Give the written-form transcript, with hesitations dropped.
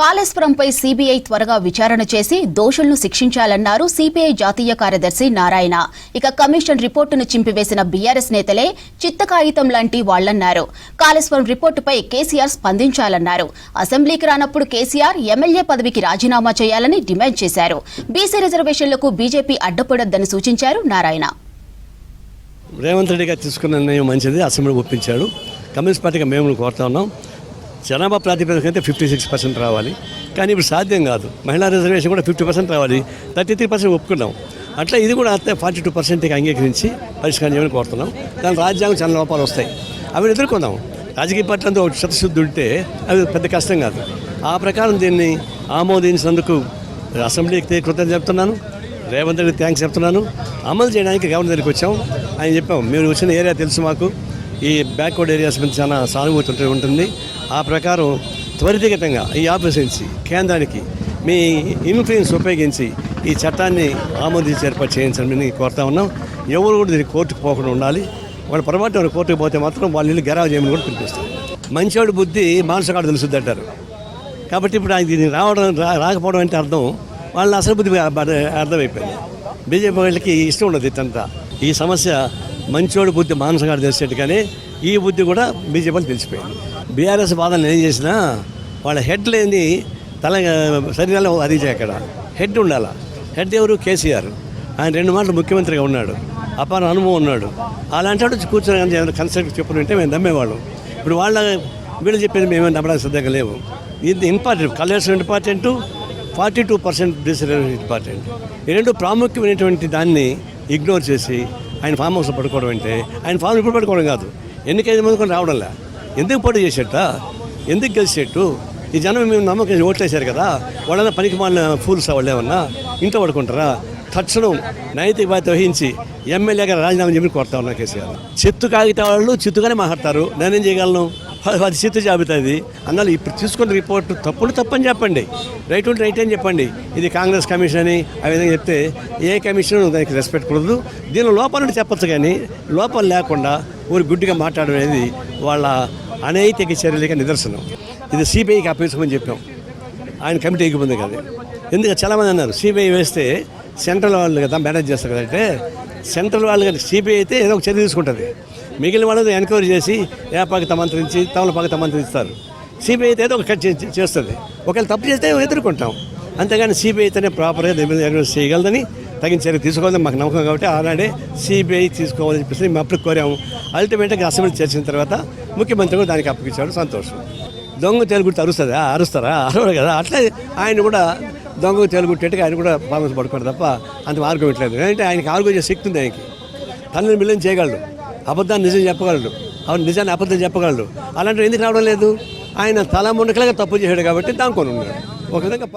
కాళేశ్వరంపై CBI త్వరగా విచారణ చేసి దోషులను శిక్షించాలన్నారు సిపిఐ జాతీయ కార్యదర్శి నారాయణ. ఇక కమిషన్ రిపోర్టును చింపివేసిన బీఆర్ఎస్ నేతలే చిత్తకాగితం లాంటి వాళ్లన్నారు. కాళేశ్వరం రిపోర్టుపై కేసీఆర్ స్పందించాలన్నారు. అసెంబ్లీకి రానప్పుడు కేసీఆర్ ఎమ్మెల్యే పదవికి రాజీనామా చేయాలని డిమాండ్ చేశారు. బీసీ రిజర్వేషన్లకు బీజేపీ అడ్డుపడొద్దని సూచించారు నారాయణ. రేవంత్ రెడ్డి గారు తీసుకున్న నిర్ణయం మంచిది, అసెంబ్లీ ఒప్పించాడు. కమ్యూనిస్ట్ పార్టీగా మేము కోరుతా ఉన్నాం. జనాభా ప్రాతిపదిక అయితే 56% రావాలి, కానీ ఇప్పుడు సాధ్యం కాదు. మహిళా రిజర్వేషన్ కూడా 50% రావాలి, 33% ఒప్పుకున్నాం. అట్లా ఇది కూడా 42%కి అంగీకరించి పరిష్కారం చేయమని కోరుతున్నాం. దాని రాజ్యాంగం చాలా లోపాలు వస్తాయి, అవి ఎదుర్కొందాం. రాజకీయ పార్టీలతో చిత్తశుద్ధి ఉంటే అవి పెద్ద కష్టం కాదు. ఆ ప్రకారం దీన్ని ఆమోదించినందుకు అసెంబ్లీకి కృతజ్ఞతలు చెప్తున్నాను. రేవంత్ రెడ్డి థ్యాంక్స్ చెప్తున్నాను. అమలు చేయడానికి గవర్నర్ దగ్గరికి వచ్చాం. ఆయన చెప్పాం, మీరు వచ్చిన ఏరియా తెలుసు మాకు, ఈ బ్యాక్వర్డ్ ఏరియాస్ మీద చాలా సానుభూతి ఉంటుంది. ఆ ప్రకారం త్వరితగతంగా ఈ ఆఫీస్ నుంచి కేంద్రానికి మీ ఇన్ఫ్లుయెన్స్ ఉపయోగించి ఈ చట్టాన్ని ఆమోదించి ఏర్పాటు చేయించాలని కోరుతా ఉన్నాం. ఎవరు కూడా దీనికి కోర్టుకు పోకుండా ఉండాలి. వాళ్ళు పొరపాటు కోర్టుకు పోతే మాత్రం వాళ్ళు ఇల్లు గెరావ్ చేయమని కూడా పిలిపిస్తారు. మంచివాడు బుద్ధి మానసకాడు తెలుసుద్ది అంటారు. కాబట్టి ఇప్పుడు ఆయన దీనికి రాకపోవడం అంటే అర్థం వాళ్ళని అసలు బుద్ధి అర్థమైపోయింది. బీజేపీ వాళ్ళకి ఇష్టం ఉండదు ఇదంతా. ఈ సమస్య మంచోడు బుద్ధి మానసగాడు తెలిసేట్టుగానే ఈ బుద్ధి కూడా బీజేపీకి తెలిసిపోయింది. బీఆర్ఎస్ వాదనలు ఏం చేసినా వాళ్ళ హెడ్ లేని శరీరాల్లో అది అక్కడ హెడ్ ఉండాలి. హెడ్ ఎవరు? కేసీఆర్. ఆయన 2 మాటలు ముఖ్యమంత్రిగా ఉన్నాడు, అపార అనుభవం ఉన్నాడు. అలాంటి వాడు కూర్చొని కన్సల్ట్ చెప్పుకుంటే మేము నమ్మేవాళ్ళం. ఇప్పుడు వీళ్ళు చెప్పేది మేమే నమ్మడానికి సిద్ధంగా లేవు. ఇది important. Kaleshwaram important, 42% decision important. ఈ 2 ప్రాముఖ్యమైనటువంటి దాన్ని ఇగ్నోర్ చేసి ఆయన ఫామ్ హౌస్లో పడుకోవడం అంటే, ఆయన ఫామ్ ఇప్పుడు పడుకోవడం కాదు, ఎన్నికైదు మంది కూడా రావడంలే. ఎందుకు పోటీ చేసేట, ఎందుకు గెలిచేట్టు? ఈ జనం మేము నమ్మకం ఓట్లేశారు కదా, వాళ్ళన్నా పనికి మాలిన ఫూల్స్ వాళ్ళు ఏమన్నా ఇంట్లో పడుకుంటారా? తక్షణం నైతిక బాధ్యత వహించి ఎమ్మెల్యేగా రాజీనామా చెప్పి కోరుతా ఉన్నా కేసీఆర్. చిత్తు కాగితే వాళ్ళు చిత్తుగానే మాట్లాడతారు, నేనేం చేయగలను? అది చిత్తు జాబితా. ఇది అన్నాళ్ళు ఇప్పుడు తీసుకున్న రిపోర్టు తప్పని చెప్పండి, రైట్ ఉంటే రైట్ అని చెప్పండి. ఇది కాంగ్రెస్ కమిషన్ అని ఆ విధంగా చెప్తే ఏ కమిషన్ దానికి రెస్పెక్ట్ కూడదు. దీనిలో లోపాలని చెప్పచ్చు, కానీ లోపాలు లేకుండా ఊరి గుడ్డిగా మాట్లాడడం అనేది వాళ్ళ అనైతిక చర్యలకి నిదర్శనం. ఇది సిబిఐకి అప్పగించమని చెప్పాం. ఆయన కమిటీ ఎగిపోయింది కదా. ఎందుకంటే చాలామంది అన్నారు సిబిఐ వేస్తే సెంట్రల్ వాళ్ళు కదా మేనేజ్ చేస్తారు కదంటే, సెంట్రల్ వాళ్ళు కానీ సిబిఐ అయితే ఏదో ఒక చర్య తీసుకుంటుంది. మిగిలిన వాళ్ళని ఎంక్వైరీ చేసి ఏపాకి మంత్రించి తమలపాకి మంత్రిస్తారు. సిబిఐ అయితే ఏదో ఒక కట్ చేస్తుంది. ఒకవేళ తప్పు చేస్తే ఎదుర్కొంటాం. అంతేగాని సిబిఐ అయితేనే ప్రాపర్గా ఎగ్జిక్యూట్ చేయగలదని తగిన చర్య తీసుకోవాలని మాకు నమ్మకం. కాబట్టి ఆనాడే సిబిఐ తీసుకోవాలని చెప్పేసి మేము అప్పుడు కోరాము. అల్టిమేట్గా అసెంబ్లీ చేసిన తర్వాత ముఖ్యమంత్రి కూడా దానికి అప్పగించాడు. సంతోషం. దొంగ తేలుగుట్టి అరుస్తారా? అరవడు కదా. అట్లా ఆయన కూడా దొంగ తేలుగుట్టేట్టుగా ఆయన కూడా ఫార్మస్ పడుకోడు తప్ప అంత మార్గం ఇట్లేదు. అంటే ఆయనకి ఆర్గ్యూ శక్తి ఉంది. ఆయనకి తనని మిల్లని చేయగలడు, అబద్ధాన్ని నిజం చెప్పగలడు, అవును నిజాన్ని అబద్ధం చెప్పగలడు. అలాంటివి ఎందుకు రావడం లేదు? ఆయన తల ముండకలుగా తప్పు చేశాడు కాబట్టి దానికొని ఉన్నాడు ఒక విధంగా.